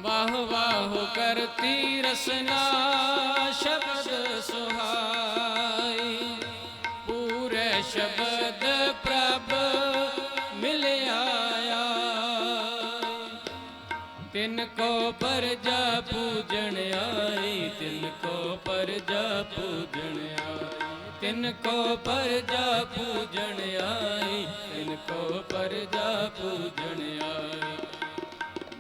वाह वाह करती रसना शब्द सुहाई, पूरे शब्द प्रभ मिल आया। तिनको परजा पूजन आई, तिनको परजा पूजन आई, तिनको परजा पूजन आई, तिनको परजा पूजन आई।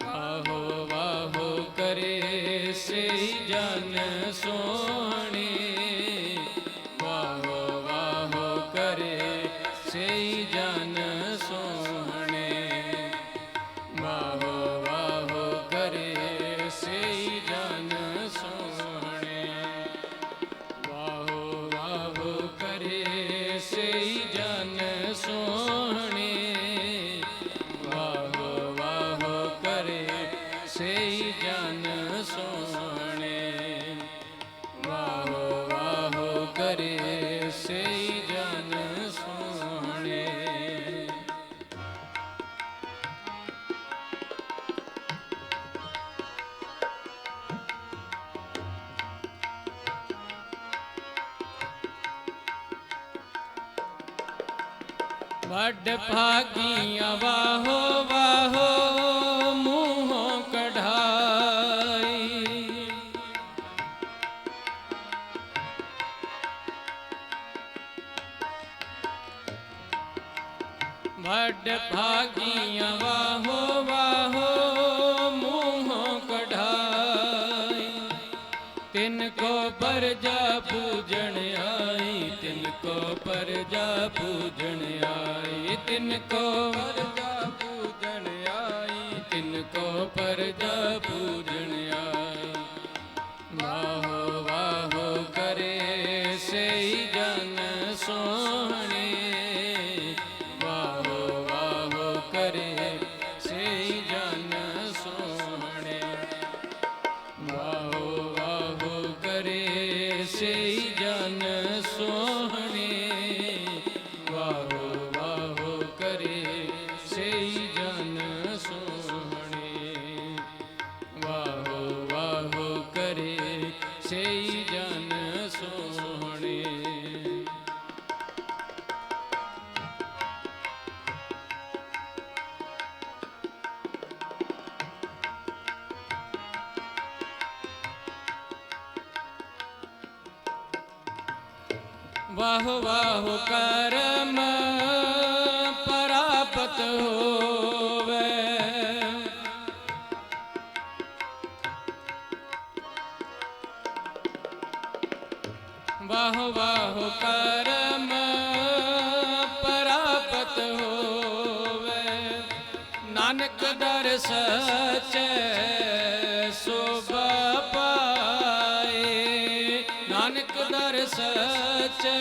वाहो वाहो करे से जन सोहनी, वाहो वाहो करे से जन सोहने, वाहो वाहो करे से जन सोहने, वाहो वाहो करे से जन सोहने, वाहो वाहो करे से जन सोहने, वाहो वाहो करे से जन सोहने। वड भागिया वाहो वाहो मुँहों कढ़ाई, वड भागिया वाहो वाहो मुँहों कढ़ाई। तिनको परजा पूजन आई, तिनको परजा पूजन आई, तिनको परजा पूजन आई, तिनको परजा पूजन आई। वाहो वाहो करे से जन सोहने, वाहो वाहो करे से जन सोहने, वाहो वाहो करे से जन सोहने, वाहो वाहो करे से जन सोहने, वाहो वाहो करे से जन सोहने। वाह वाह करम परापत होवे, वाह वाह करम परापत होवे। नानक दर सच्चे शोभा पाए, नानक दर सच्चे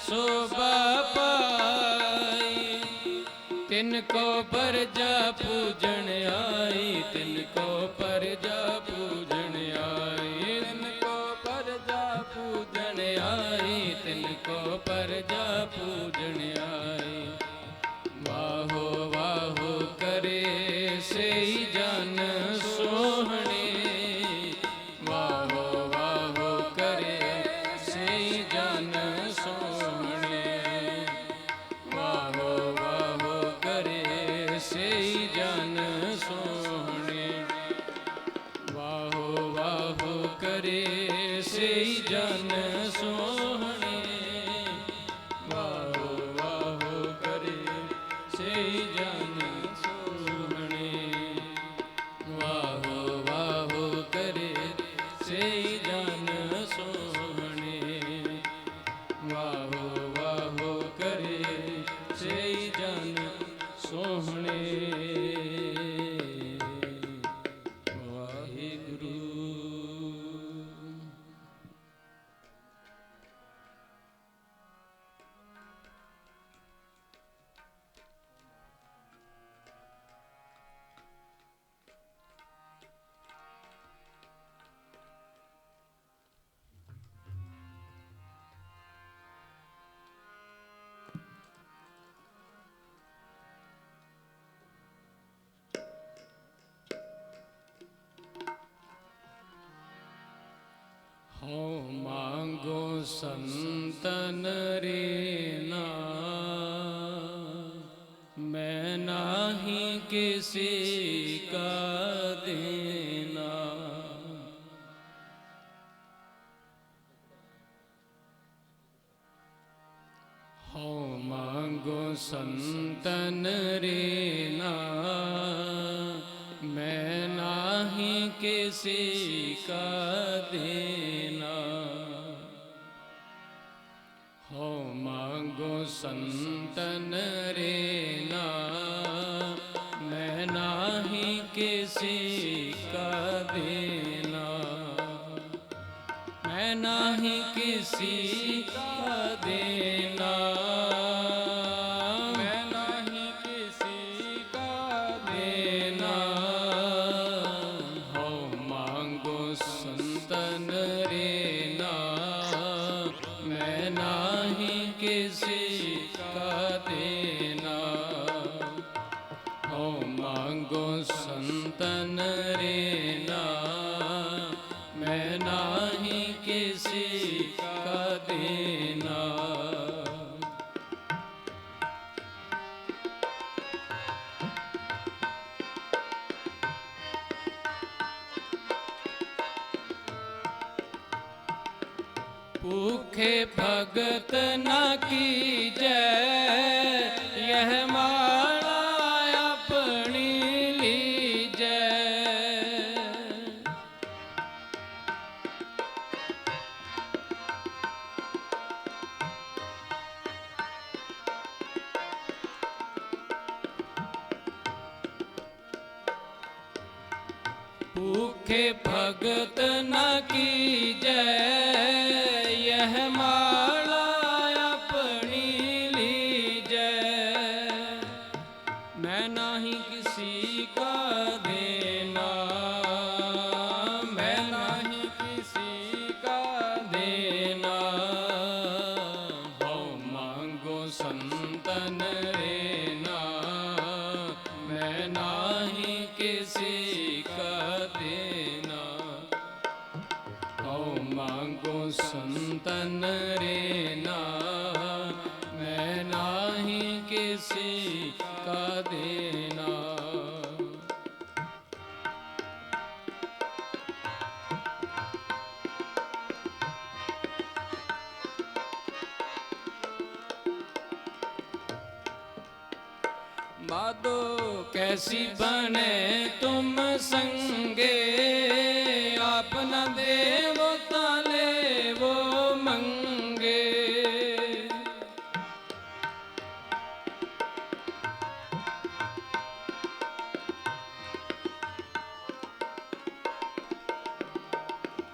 शोभा पाई। तिनको परजा पूजन आई, तिनको परजा पूजन आई, तिनको परजा पूजन आई, तिनको परजा पूजन आई। वाहो वाहो करे से जन सोहने, वाहो वाहो करे से जन सोहने, वाहो वाहो करे से जन सोहने, वाहो वाहो करे से जन सोहने, वाहो वाहो करे से जन सोहने, वाहो वाहो करे से जन सोहने, वाहो वाहो करे से जन सोहने। वाहिगुरु। संतन रे मैं नाही किसी का देना। हो मांगो संतन रे मैं नाही किसी का देना। हो मांगो संतन रे मैं नाही किसी का देना। मैं नाही किसी का देना। मैं नाही किसी का देना। हो मांगो संतन रे मैं नाही किसी का देना। हो मांगो संतन रे मैं नाही किसी का देना। भूखे भगत न कीजै यह माला अपनी लीजै। भूखे भगत न कीजै यह माला अपनी लीजै। मैं नाही किसी का देना। मैं नाही किसी का देना। हो मांगो संतन रे मैं नाही किसी का देना। हो मांगो संतन रे मैं नाही किसी का देना। बादो कैसी बने तुम संगे अपना देवो ताले वो मंगे।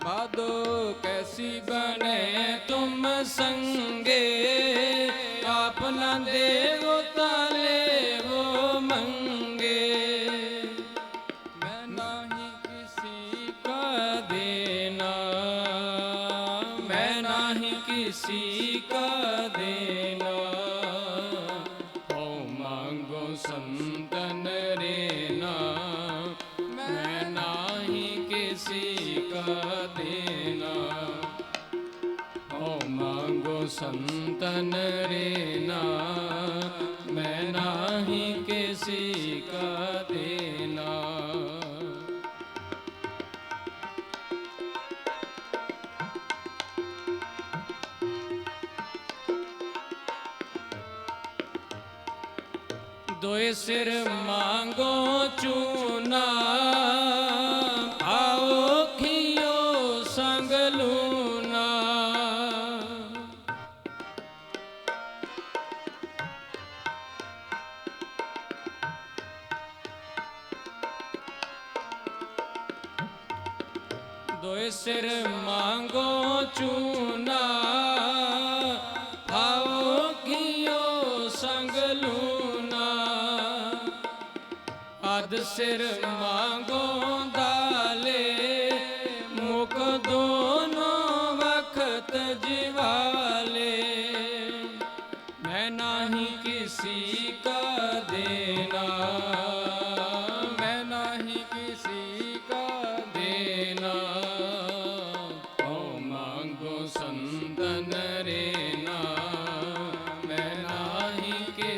बादो कैसी बने तुम संगे अपना देवो ताले वो मंगे। मैं नाही किसी का देना। मैं नाही किसी का देना। हो मांगो संतन रे मैं नाही किसी का देना। हो मांगो संतन रे मैं नाही किसी का देना। दोए सिर मांगो चूना आओ खियो संग लूना। दोए सिर मांगो चूना आओ खियो संग लूना। अध सिर मांगो दाले मुख दोनों वक्त जिवाले। मैं नाही किसी का देना। मैं नाही किसी का देना। हो मांगो संतन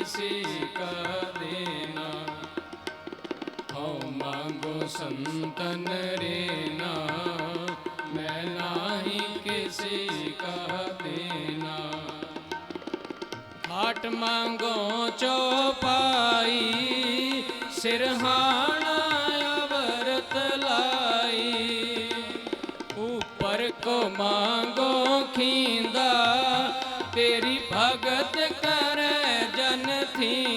किसी का देना। हौ मांगो संतन रेना, मैं नाही किसी का देना। खाट मांगो चौपाई, सिरहाना अवरत लाई। ऊपर को मांगो खींदा, तेरी भगत करे जन थी।